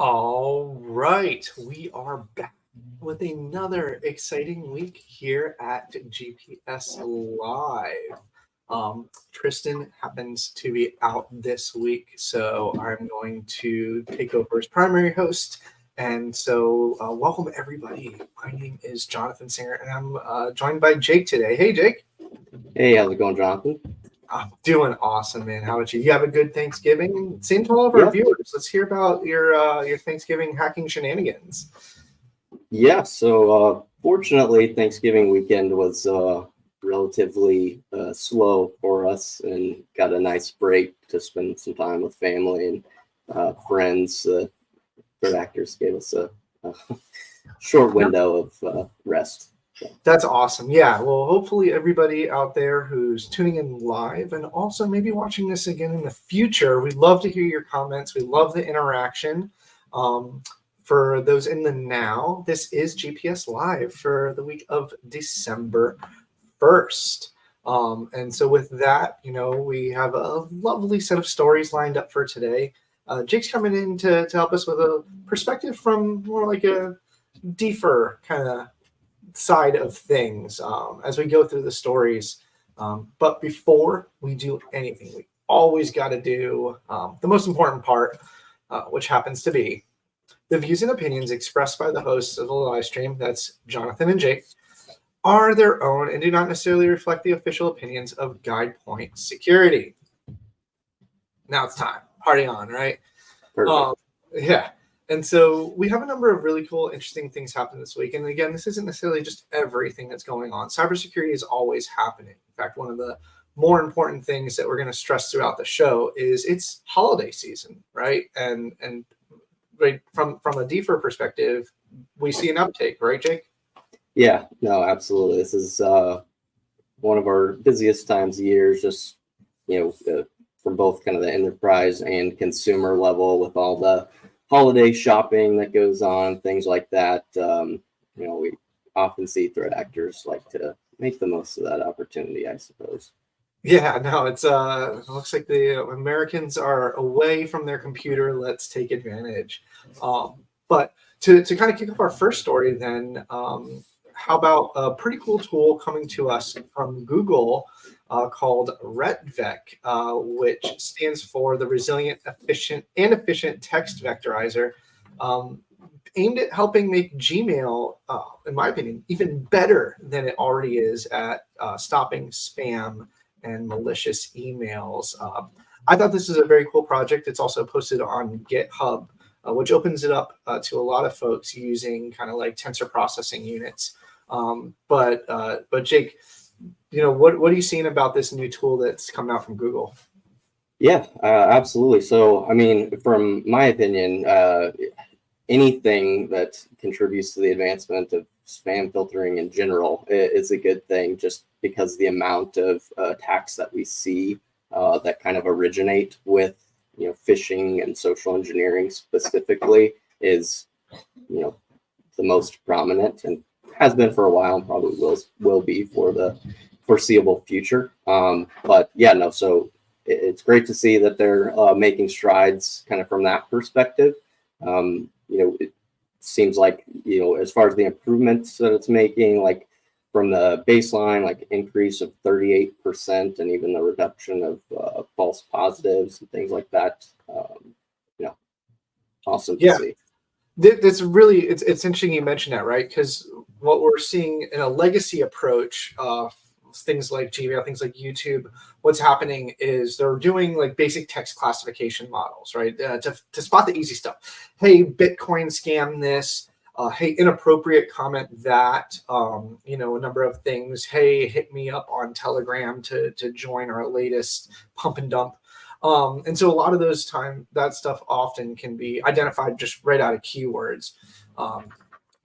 All right, we are back with another exciting week here at GPS Live. Tristan happens to be out this week, so I'm going to take over as primary host. And so, welcome everybody. My name is Jonathan Singer, and I'm joined by Jake today. Hey, Jake. Hey, how's it going, Jonathan? I'm doing awesome, man. How about you? You have a good Thanksgiving? Same to all of our Yeah, viewers. Let's hear about your Thanksgiving hacking shenanigans. yeah. So, fortunately, Thanksgiving weekend was relatively slow for us, and got a nice break to spend some time with family and friends. Third actors gave us a short window of rest. That's awesome. Yeah. Well, hopefully everybody out there who's tuning in live and also maybe watching this again in the future, we'd love to hear your comments. We love the interaction. Um, for those in the now, this is GPS Live for the week of December 1st. And so with that, we have a lovely set of stories lined up for today. Jake's coming in to help us with a perspective from more like a deeper kind of side of things as we go through the stories. But before we do anything, we always got to do the most important part, which happens to be the views and opinions expressed by the hosts of the live stream. That's Jonathan and Jake. Are their own and do not necessarily reflect the official opinions of GuidePoint Security. Now it's time. Party on, right? Perfect. Yeah. And so we have a number of really cool, interesting things happen this week. And again, this isn't necessarily just everything that's going on. Cybersecurity is always happening. In fact, one of the more important things that we're going to stress throughout the show is it's holiday season, right? And right from a deeper perspective, we see an uptake, right, Jake? Yeah, no, absolutely. This is one of our busiest times of years. Just from both kind of the enterprise and consumer level, with all the holiday shopping that goes on, things like that. We often see threat actors like to make the most of that opportunity, I suppose. Yeah, no, it looks like the Americans are away from their computer. Let's take advantage. But to kind of kick off our first story, then, how about a pretty cool tool coming to us from Google called RETVEC, which stands for the Resilient, Efficient Text Vectorizer, aimed at helping make Gmail, in my opinion, even better than it already is at stopping spam and malicious emails. I thought this is a very cool project. It's also posted on GitHub, which opens it up to a lot of folks using kind of like tensor processing units. But Jake, what are you seeing about this new tool that's coming out from Google? Yeah, absolutely. So, I mean, from my opinion, anything that contributes to the advancement of spam filtering in general is a good thing, just because the amount of attacks that we see that kind of originate with phishing and social engineering specifically is the most prominent, and has been for a while, and probably will be for the foreseeable future. But yeah, no, so it's great to see that they're making strides kind of from that perspective. It seems like, as far as the improvements that it's making, like from the baseline, like increase of 38%, and even the reduction of false positives and things like that. Awesome to see. That's really, it's interesting you mentioned that, right? Because what we're seeing in a legacy approach, things like Gmail, things like YouTube, what's happening is they're doing like basic text classification models, right? To spot the easy stuff. Hey, Bitcoin scam this. Hey, inappropriate comment that. A number of things. Hey, hit me up on Telegram to join our latest pump and dump. And so a lot of that stuff often can be identified just right out of keywords.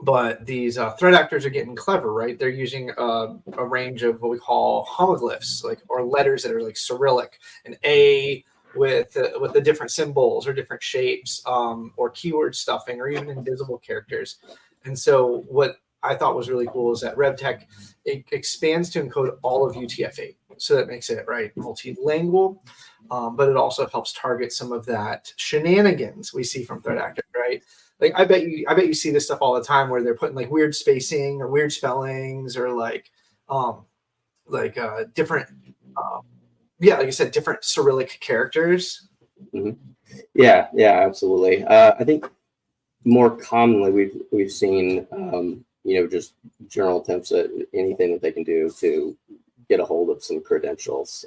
But these threat actors are getting clever, right? They're using a range of what we call homoglyphs, or letters that are like Cyrillic, an A with the different symbols or different shapes, or keyword stuffing, or even invisible characters. And so what I thought was really cool is that RevTech, it expands to encode all of UTF-8. So that makes it, right, multilingual, but it also helps target some of that shenanigans we see from threat actors, right? Like I bet you see this stuff all the time where they're putting like weird spacing or weird spellings or different, yeah, like you said, different Cyrillic characters. Mhm. Yeah, absolutely. I think more commonly we've seen just general attempts at anything that they can do to get a hold of some credentials,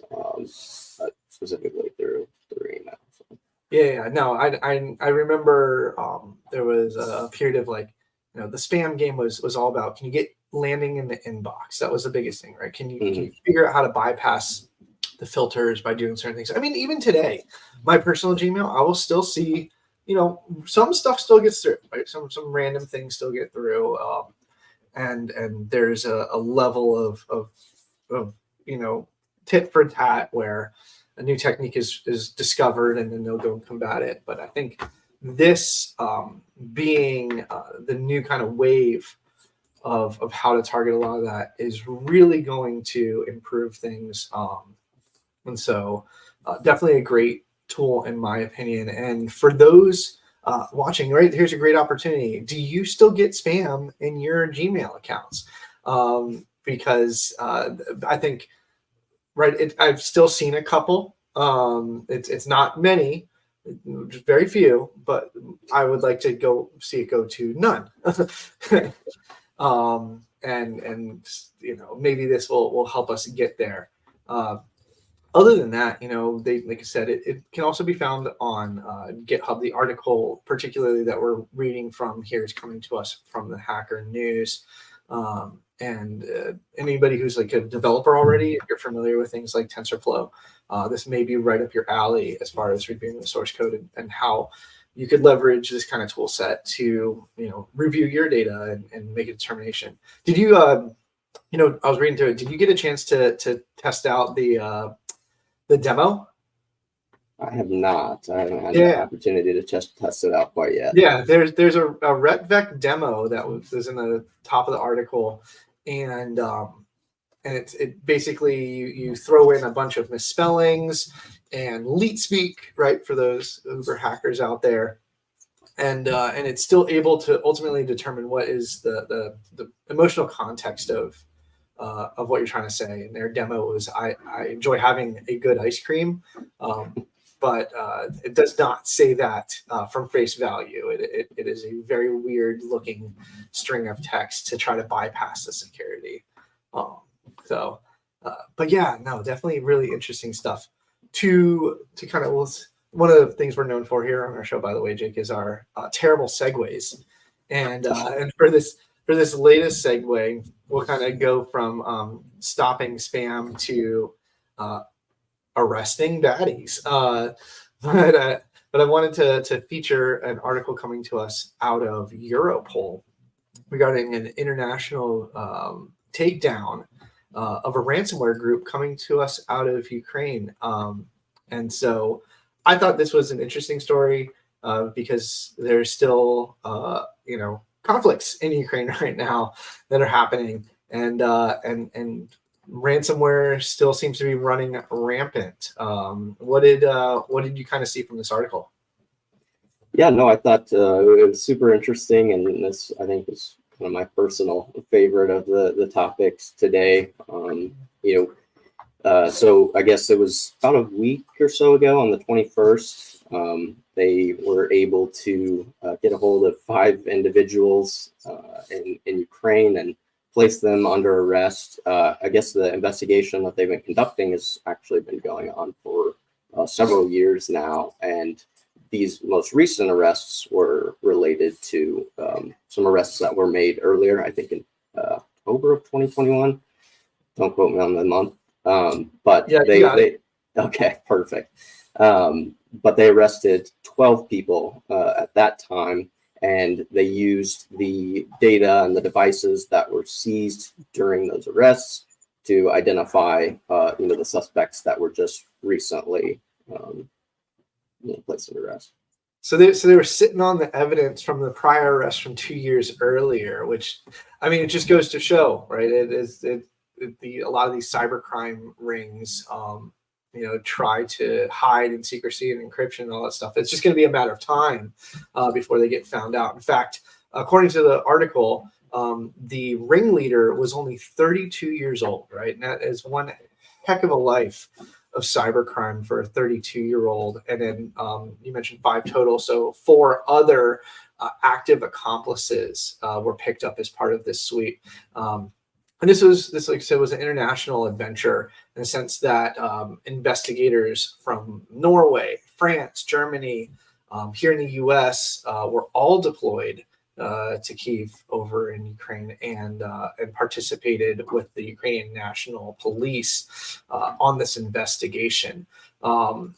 specifically through email. So. Yeah, no, I remember there was a period of like, the spam game was all about, can you get landing in the inbox? That was the biggest thing, right? Can you figure out how to bypass the filters by doing certain things? I mean, even today, my personal Gmail, I will still see, some stuff still gets through, right? Some random things still get through, and there's a level of tit for tat where a new technique is discovered and then they'll go and combat it. But I think this being the new kind of wave of how to target a lot of that is really going to improve things. And so definitely a great tool in my opinion. And for those watching, right, here's a great opportunity. Do you still get spam in your Gmail accounts? Because I think, right, I've still seen a couple. It's not many, just very few, but I would like to see it go to none. And maybe this will help us get there. Other than that, they, like I said, it can also be found on GitHub. The article, particularly that we're reading from here, is coming to us from the Hacker News. And anybody who's like a developer already, if you're familiar with things like TensorFlow, this may be right up your alley as far as reviewing the source code and how you could leverage this kind of tool set to review your data and make a determination. Did you I was reading through it. Did you get a chance to test out the demo? I have not. I haven't had the opportunity to test it out quite yet. Yeah, there's a RetVec demo that was in the top of the article, and it basically you throw in a bunch of misspellings and leet speak, right, for those Uber hackers out there, and it's still able to ultimately determine what is the emotional context of what you're trying to say. And their demo was, I enjoy having a good ice cream. But it does not say that from face value. It is a very weird looking string of text to try to bypass the security. But yeah, no, definitely really interesting stuff. To kind of, one of the things we're known for here on our show, by the way, Jake, is our terrible segues. And for this latest segue, we'll kind of go from stopping spam to arresting baddies. But I wanted to feature an article coming to us out of Europol regarding an international takedown of a ransomware group coming to us out of Ukraine. And so I thought this was an interesting story because there's still, conflicts in Ukraine right now that are happening, and ransomware still seems to be running rampant. What did you kind of see from this article? Yeah, no, I thought it was super interesting, and this I think was kind of my personal favorite of the topics today. So I guess it was about a week or so ago on the 21st, they were able to get a hold of 5 individuals in Ukraine and place them under arrest. I guess the investigation that they've been conducting has actually been going on for several years now. And these most recent arrests were related to some arrests that were made earlier, I think in October of 2021. Don't quote me on the month. But yeah, they okay, perfect. But they arrested 12 people at that time, and they used the data and the devices that were seized during those arrests to identify, the suspects that were just recently placed under arrest. So they were sitting on the evidence from the prior arrest from 2 years earlier, which, I mean, it just goes to show, right? A lot of these cybercrime rings, try to hide in secrecy and encryption and all that stuff. It's just going to be a matter of time before they get found out. In fact, according to the article, the ringleader was only 32 years old, right? And that is one heck of a life of cybercrime for a 32-year-old. And then you mentioned 5 total, so 4 other active accomplices were picked up as part of this suite. And this, like I said, was an international adventure in the sense that investigators from Norway, France, Germany, here in the U.S. Were all deployed to Kyiv over in Ukraine and participated with the Ukrainian National Police on this investigation. A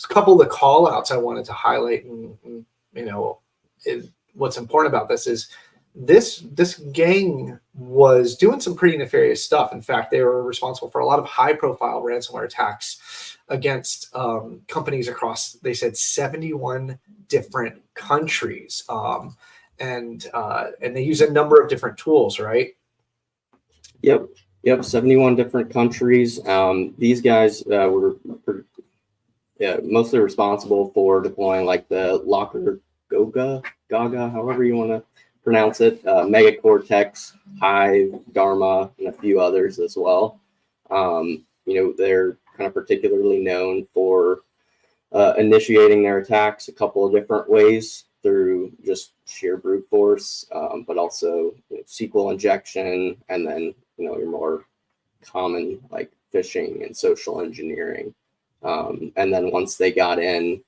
couple of the call outs I wanted to highlight, and what's important about this is this gang was doing some pretty nefarious stuff. In fact, they were responsible for a lot of high-profile ransomware attacks against companies across, they said, 71 different countries. And they use a number of different tools, right? Yep. 71 different countries. These guys were mostly responsible for deploying like the Locker Gaga, however you want to pronounce it, Megacortex, Hive, Dharma, and a few others as well. They're kind of particularly known for initiating their attacks a couple of different ways through just sheer brute force, but also SQL injection, and then your more common like phishing and social engineering. And then once they got in,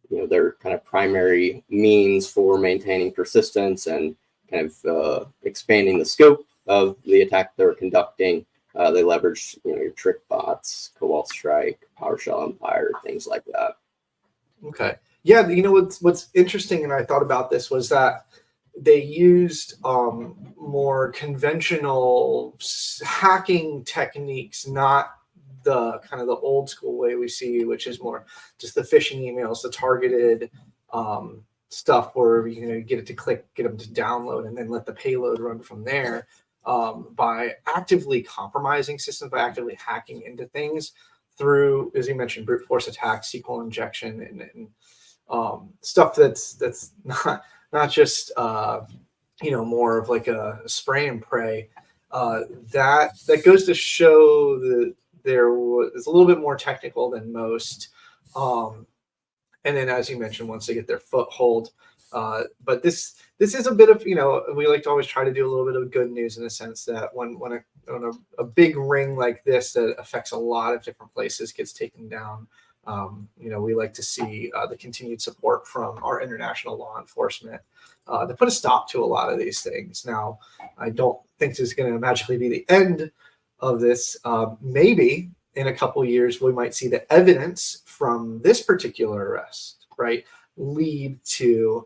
their kind of primary means for maintaining persistence and kind of expanding the scope of the attack they're conducting, they leveraged your trick bots, Cobalt Strike, PowerShell Empire, things like that. Okay. Yeah, what's interesting, and I thought about this, was that they used more conventional hacking techniques, not the kind of the old school way we see, which is more just the phishing emails, the targeted stuff where you get it to click, get them to download, and then let the payload run from there. By actively compromising systems, by actively hacking into things through, as you mentioned, brute force attacks, SQL injection, and stuff that's not just more of like a spray and pray. That goes to show that it's a little bit more technical than most. And then, as you mentioned, once they get their foothold, but this is a bit of, we like to always try to do a little bit of good news in the sense that when a big ring like this that affects a lot of different places gets taken down, we like to see the continued support from our international law enforcement to put a stop to a lot of these things. Now, I don't think this is going to magically be the end of this. Maybe in a couple of years, we might see the evidence from this particular arrest, right, lead to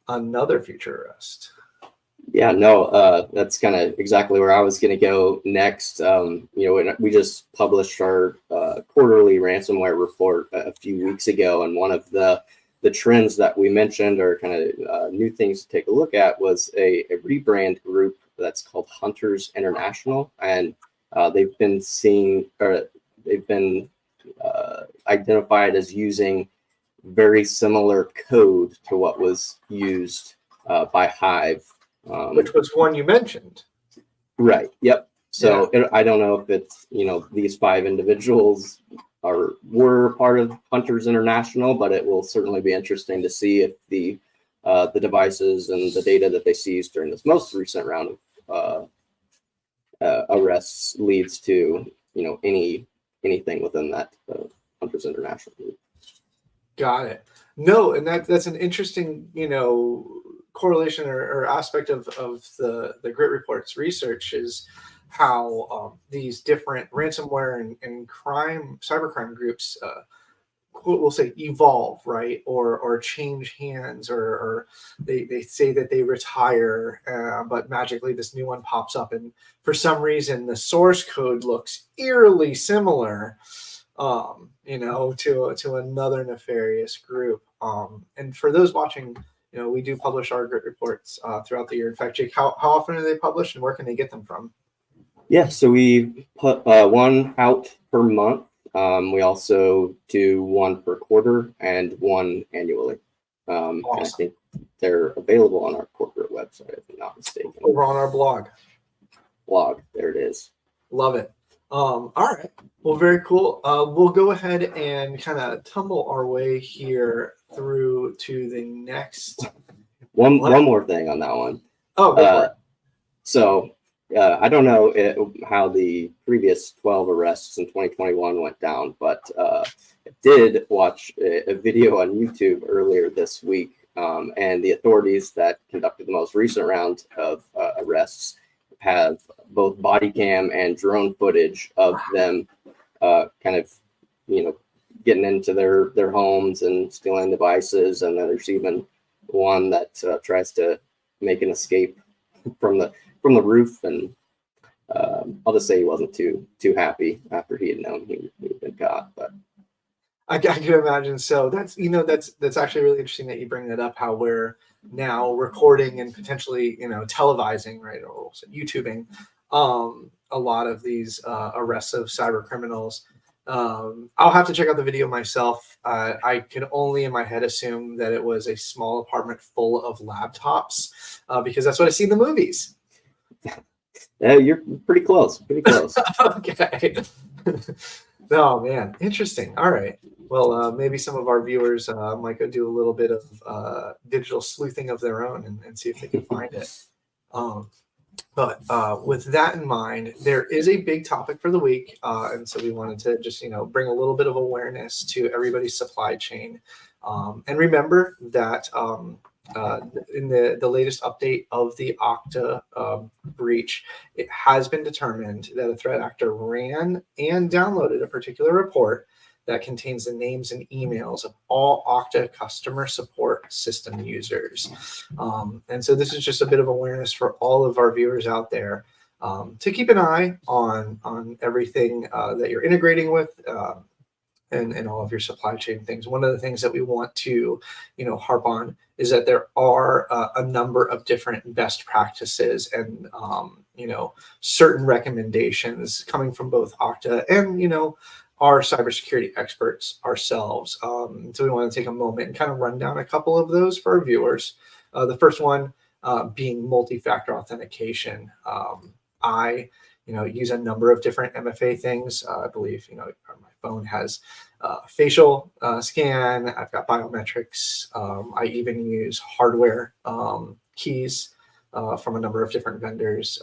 another future arrest. Yeah, no, that's kind of exactly where I was going to go next. We just published our quarterly ransomware report a few weeks ago, and one of the trends that we mentioned, or kind of new things to take a look at, was a rebrand group that's called Hunters International, and they've been identified as using very similar code to what was used by Hive. Which was one you mentioned. Right. Yep. So I don't know if it's, these 5 individuals were part of Hunters International, but it will certainly be interesting to see if the devices and the data that they seized during this most recent round of arrests leads to, anything within that Hunters International group. Got it. No, and that's an interesting, correlation or aspect of the Grit Report's research is how these different ransomware and cybercrime groups, we'll say, evolve, right, or change hands, or they say that they retire, but magically this new one pops up, and for some reason the source code looks eerily similar, to another nefarious group. And for those watching, we do publish our grit reports throughout the year. In fact, Jake, how often are they published, and where can they get them from? Yeah, so we put one out per month. We also do one per quarter and one annually. Awesome. And I think they're available on our corporate website, if I'm not mistaken. Over on our blog. There it is. Love it. All right. Well, very cool. We'll go ahead and kind of tumble our way here through to the next. One more thing on that one. Oh, go for it. So I don't know how the previous 12 arrests in 2021 went down, but I did watch a video on YouTube earlier this week, and the authorities that conducted the most recent round of arrests have both body cam and drone footage of them kind of, getting into their homes and stealing devices. And then there's even one that tries to make an escape from the roof. And I'll just say he wasn't too happy after he had known he had been caught. But I can imagine. So that's actually really interesting that you bring that up, how we're now recording and potentially, televising, right, or YouTubing a lot of these arrests of cyber criminals. I'll have to check out the video myself. I can only in my head assume that it was a small apartment full of laptops because that's what I see in the movies. Yeah, you're pretty close. Okay. Oh, man. Interesting. All right. Well, maybe some of our viewers might go do a little bit of digital sleuthing of their own and see if they can find it. But with that in mind, there is a big topic for the week. And so we wanted to just, bring a little bit of awareness to everybody's supply chain. And remember that in the latest update of the Okta breach, it has been determined that a threat actor ran and downloaded a particular report that contains the names and emails of all Okta customer support system users. And so this is just a bit of awareness for all of our viewers out there to keep an eye on everything that you're integrating with and all of your supply chain things. One of the things that we want to, harp on is that there are a number of different best practices and, certain recommendations coming from both Okta and, our cybersecurity experts ourselves. So we want to take a moment and kind of run down a couple of those for our viewers. The first one being multi-factor authentication. I use a number of different MFA things. I believe, my phone has facial scan. I've got biometrics. I even use hardware keys from a number of different vendors.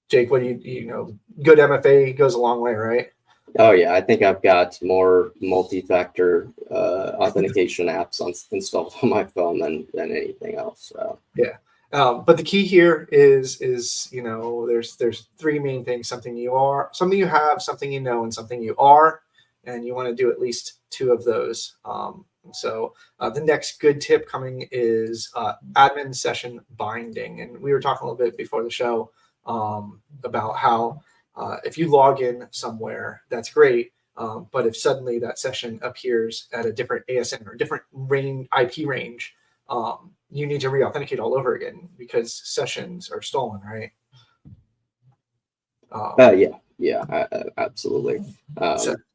Jake, what do you good MFA goes a long way, right? Oh yeah, I think I've got more multi-factor authentication apps installed on my phone than anything else. So. Yeah. But the key here is there's three main things: something you are, something you have, something you know, and something you are. And you want to do at least two of those. So the next good tip coming is admin session binding. And we were talking a little bit before the show about how if you log in somewhere, that's great. But if suddenly that session appears at a different ASN or a different IP range, you need to re-authenticate all over again because sessions are stolen, right? Yeah, absolutely.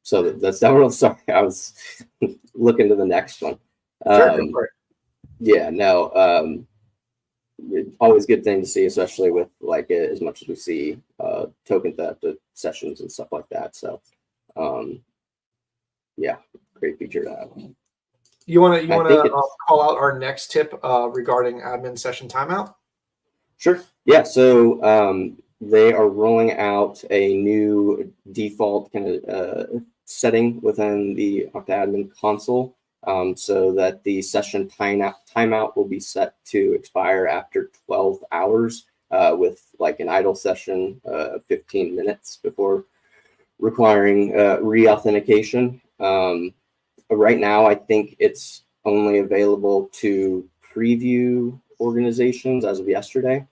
So that's definitely, sorry, I was looking to the next one. Sure, go for it. Yeah, no, always good thing to see, especially with as much as we see token theft of sessions and stuff like that. So, yeah, great feature to have. You want to call out our next tip regarding admin session timeout? Sure. Yeah. So they are rolling out a new default kind of setting within the Okta admin console, so that the session timeout will be set to expire after 12 hours, with an idle session of 15 minutes before requiring re-authentication. Right now, I think it's only available to preview organizations as of yesterday,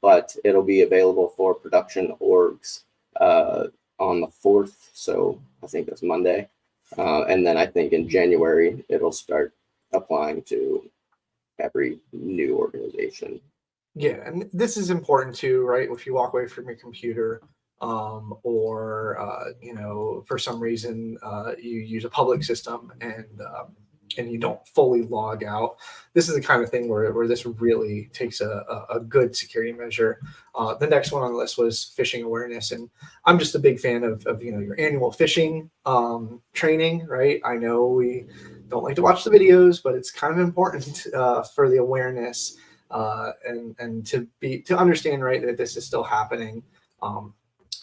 but it'll be available for production orgs on the 4th. So I think that's Monday. And then I think in January, it'll start applying to every new organization. Yeah, and this is important too, right? If you walk away from your computer, or for some reason you use a public system and you don't fully log out, this is the kind of thing where this really takes a good security measure. The next one on the list was phishing awareness, and I'm just a big fan of your annual phishing training, right? I know we don't like to watch the videos, but it's kind of important for the awareness, and to understand, right, that this is still happening,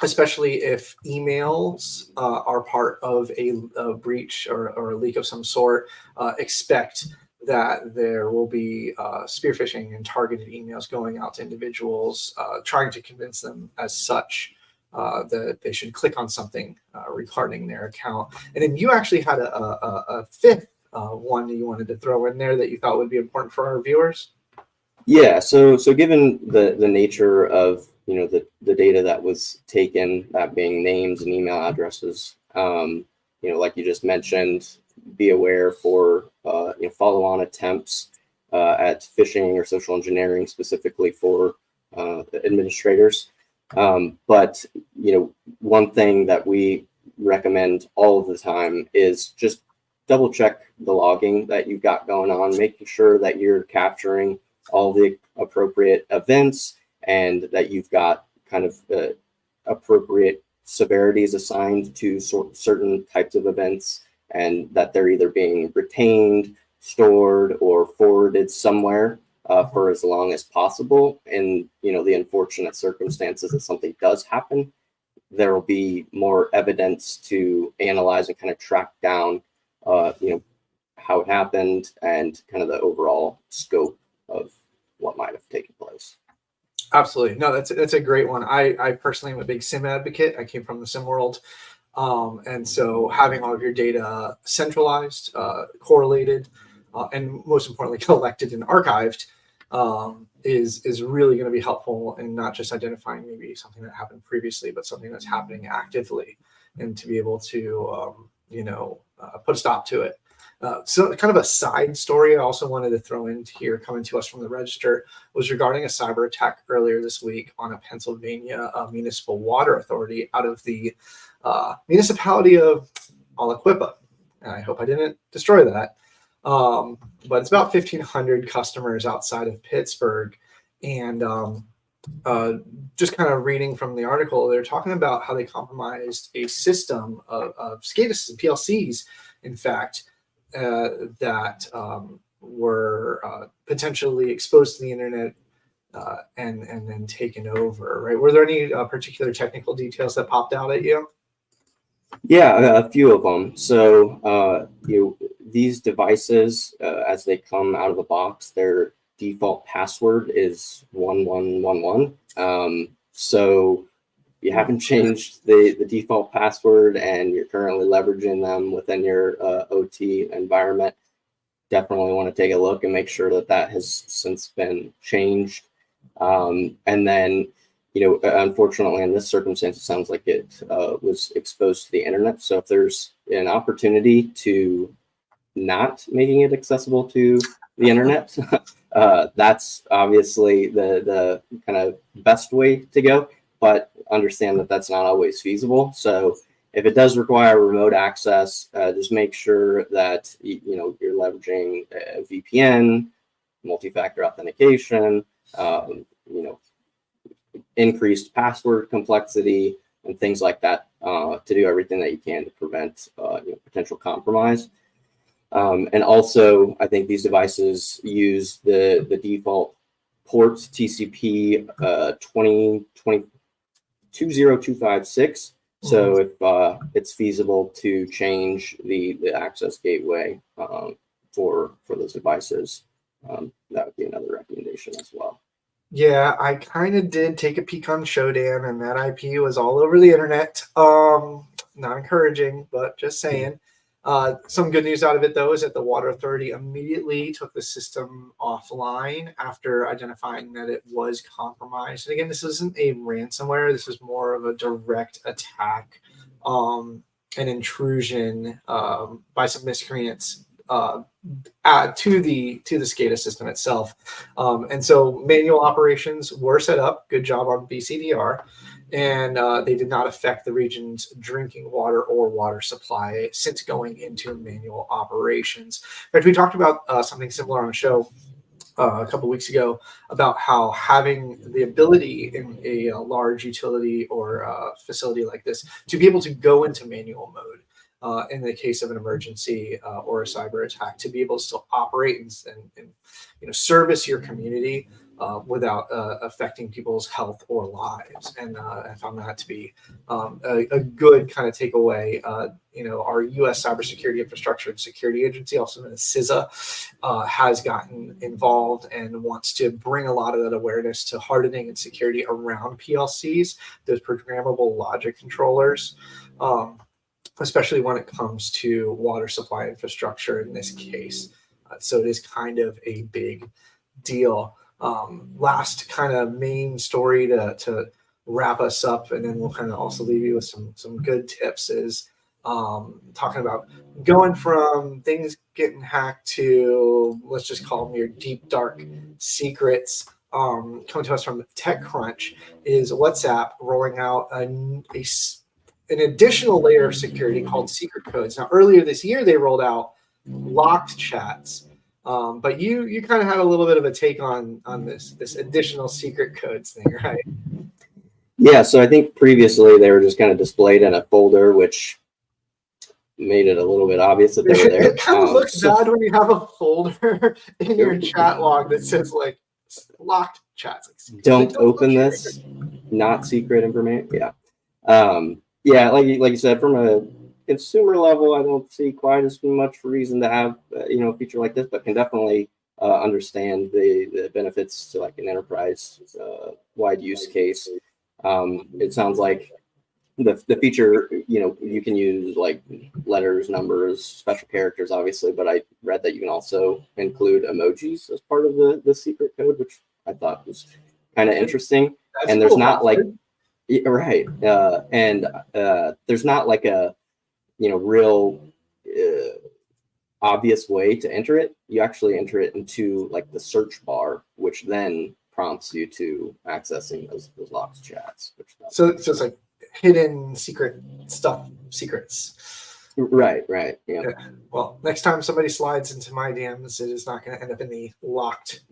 especially if emails are part of a breach or a leak of some sort. Expect that there will be spear phishing and targeted emails going out to individuals, trying to convince them as such that they should click on something regarding their account. And then you actually had a fifth one that you wanted to throw in there that you thought would be important for our viewers. Yeah, so given the nature of the data that was taken, that being names and email addresses, like you just mentioned, be aware for follow-on attempts at phishing or social engineering, specifically for administrators. But one thing that we recommend all of the time is just double check the logging that you've got going on, making sure that you're capturing all the appropriate events and that you've got kind of appropriate severities assigned to certain types of events, and that they're either being retained, stored, or forwarded somewhere for as long as possible. And the unfortunate circumstances that something does happen, there will be more evidence to analyze and kind of track down how it happened and kind of the overall scope of what might have taken place. Absolutely. No, that's a great one. I personally am a big SIM advocate. I came from the SIM world. And so having all of your data centralized, correlated, and most importantly, collected and archived is really going to be helpful in not just identifying maybe something that happened previously, but something that's happening actively, and to be able to, put a stop to it. So kind of a side story I also wanted to throw in here, coming to us from the Register, was regarding a cyber attack earlier this week on a Pennsylvania municipal water authority out of the municipality of Aliquippa. I hope I didn't destroy that. But it's about 1,500 customers outside of Pittsburgh. And just kind of reading from the article, they're talking about how they compromised a system of SCADAs and PLCs, in fact, that were potentially exposed to the internet and then taken over, right? Were there any particular technical details that popped out at you? Yeah, a few of them. So these devices, as they come out of the box, their default password is 1111. So you haven't changed the default password and you're currently leveraging them within your OT environment, definitely want to take a look and make sure that has since been changed. And then, unfortunately, in this circumstance, it sounds like it was exposed to the internet. So if there's an opportunity to not making it accessible to the internet, that's obviously the kind of best way to go. But understand that that's not always feasible. So if it does require remote access, just make sure that you're leveraging a VPN, multi-factor authentication, increased password complexity, and things like that to do everything that you can to prevent potential compromise. And also, I think these devices use the default ports TCP 20256. So if it's feasible to change the access gateway for those devices, that would be another recommendation as well. Yeah, I kind of did take a peek on Shodan, and that IP was all over the internet. Not encouraging, but just saying. Some good news out of it, though, is that the Water Authority immediately took the system offline after identifying that it was compromised. And again, this isn't a ransomware. This is more of a direct attack. an intrusion by some miscreants to the SCADA system itself. And so manual operations were set up. Good job on BCDR. And they did not affect the region's drinking water or water supply since going into manual operations. In fact, we talked about something similar on a show a couple weeks ago about how having the ability in a large utility or facility like this to be able to go into manual mode in the case of an emergency or a cyber attack, to be able to still operate and service your community without affecting people's health or lives. And I found that to be a good kind of takeaway. Our U.S. Cybersecurity Infrastructure and Security Agency, also known as CISA, has gotten involved and wants to bring a lot of that awareness to hardening and security around PLCs, those programmable logic controllers. Especially when it comes to water supply infrastructure in this case. So it is kind of a big deal. Last kind of main story to wrap us up, and then we'll kind of also leave you with some good tips, is talking about going from things getting hacked to, let's just call them your deep, dark secrets. Coming to us from TechCrunch is WhatsApp rolling out an additional layer of security called secret codes. Now, earlier this year, they rolled out locked chats, but you kind of had a little bit of a take on this additional secret codes thing, right? Yeah, so I think previously they were just kind of displayed in a folder, which made it a little bit obvious that they were there. It kind of looks bad when you have a folder in your chat log that says like locked chats. Like, don't open this, not secret information. Yeah. Yeah, like you said, from a consumer level, I don't see quite as much reason to have a feature like this, but can definitely understand the benefits to like an enterprise wide use case. It sounds like the feature, you can use like letters, numbers, special characters, obviously, but I read that you can also include emojis as part of the secret code, which I thought was kind of interesting. That's and there's cool, not like right, and there's not like a real obvious way to enter it. You actually enter it into like the search bar, which then prompts you to accessing those locked chats. So it's like hidden secret stuff, secrets. Right. Yeah. Well, next time somebody slides into my DMs, it is not going to end up in the locked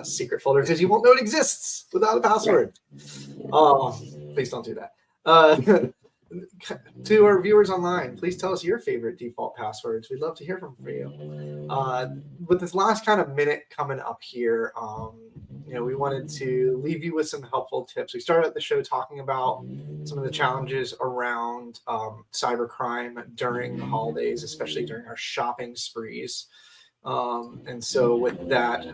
secret folder because you won't know it exists without a password. Right. Please don't do that. To our viewers online, please tell us your favorite default passwords. We'd love to hear from you. With this last kind of minute coming up here, we wanted to leave you with some helpful tips. We started the show talking about some of the challenges around cybercrime during the holidays, especially during our shopping sprees. And so with that,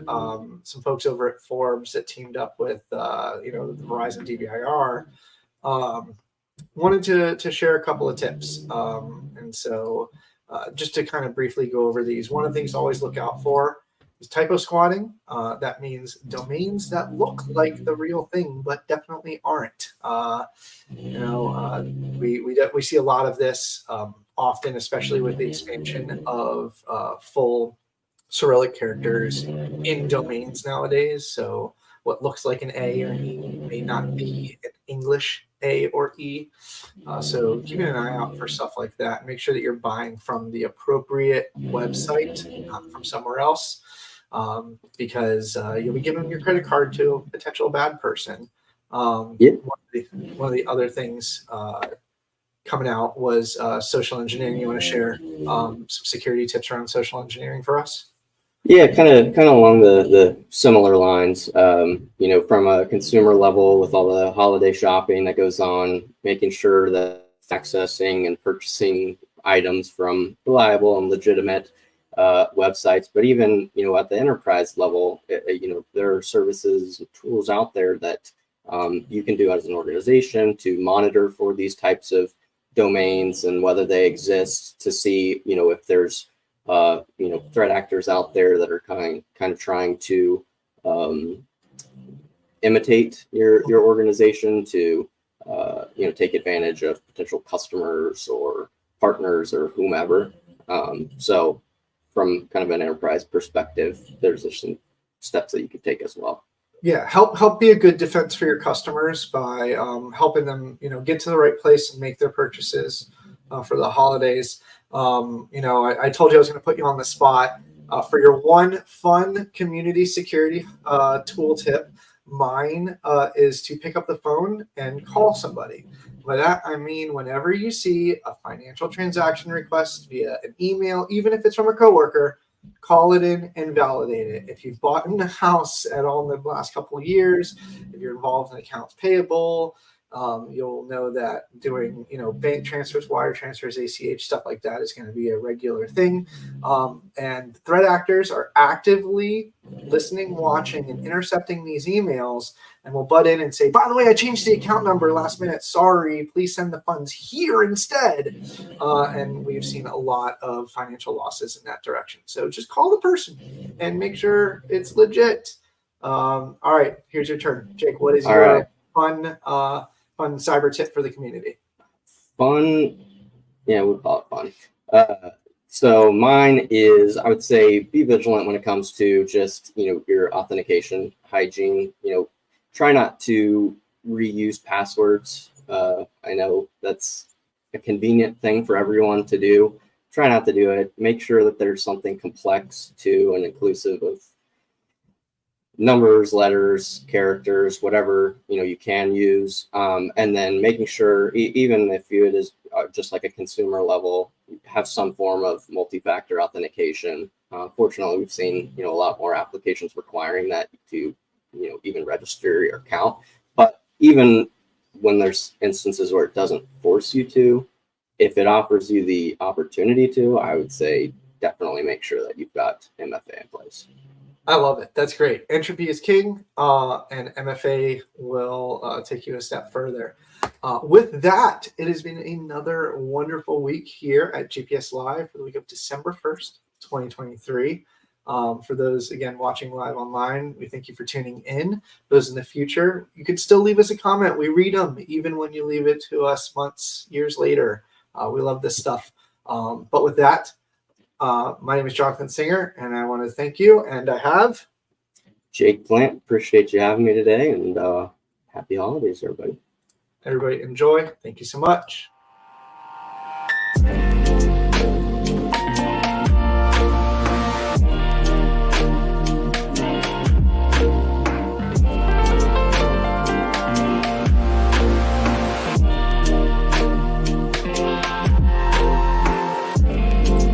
some folks over at Forbes that teamed up with, the Verizon DBIR, wanted to share a couple of tips. And so just to kind of briefly go over these, one of the things to always look out for is typo squatting. That means domains that look like the real thing, but definitely aren't. We see a lot of this often, especially with the expansion of full Cyrillic characters in domains nowadays. So what looks like an A or an E may not be an English A or E. So keeping an eye out for stuff like that. Make sure that you're buying from the appropriate website, not from somewhere else, because you'll be giving your credit card to a potential bad person. One of the other things coming out was social engineering. You want to share some security tips around social engineering for us? Yeah, kind of along the similar lines. From a consumer level, with all the holiday shopping that goes on, making sure that accessing and purchasing items from reliable and legitimate websites. But even at the enterprise level, there are services and tools out there that you can do as an organization to monitor for these types of domains and whether they exist, to see if there's threat actors out there that are kind of trying to imitate your organization to take advantage of potential customers or partners or whomever. So from kind of an enterprise perspective, there's just some steps that you could take as well. Yeah, help be a good defense for your customers by helping them, get to the right place and make their purchases for the holidays. I told you I was going to put you on the spot for your one fun community security tool tip. Mine is to pick up the phone and call somebody. By that I mean, whenever you see a financial transaction request via an email, even if it's from a coworker, call it in and validate it. If you've bought in a house at all in the last couple of years, if you're involved in accounts payable, you'll know that doing, bank transfers, wire transfers, ACH, stuff like that is going to be a regular thing. And threat actors are actively listening, watching, and intercepting these emails, and will butt in and say, by the way, I changed the account number last minute. Sorry, please send the funds here instead. And we've seen a lot of financial losses in that direction. So just call the person and make sure it's legit. All right, here's your turn. Jake, what is your fun cyber tip for the community? Fun, yeah, we'll call it fun. So mine is, I would say, be vigilant when it comes to just, your authentication hygiene. Try not to reuse passwords. I know that's a convenient thing for everyone to do. Try not to do it. Make sure that there's something complex to and inclusive of numbers, letters, characters, whatever you can use, and then making sure, even if it is just like a consumer level, have some form of multi-factor authentication. Fortunately, we've seen a lot more applications requiring that to even register your account. But even when there's instances where it doesn't force you to, if it offers you the opportunity to, I would say definitely make sure that you've got MFA in place. I love it. That's great. Entropy is king, and MFA will take you a step further. With that, it has been another wonderful week here at GPS Live for the week of December 1st, 2023. For those, again, watching live online, we thank you for tuning in. Those in the future, you can still leave us a comment. We read them, even when you leave it to us months, years later. We love this stuff. But with that, my name is Jonathan Singer, and I want to thank you. And I have Jake Plant. Appreciate you having me today, and happy holidays, everybody. Everybody enjoy. Thank you so much.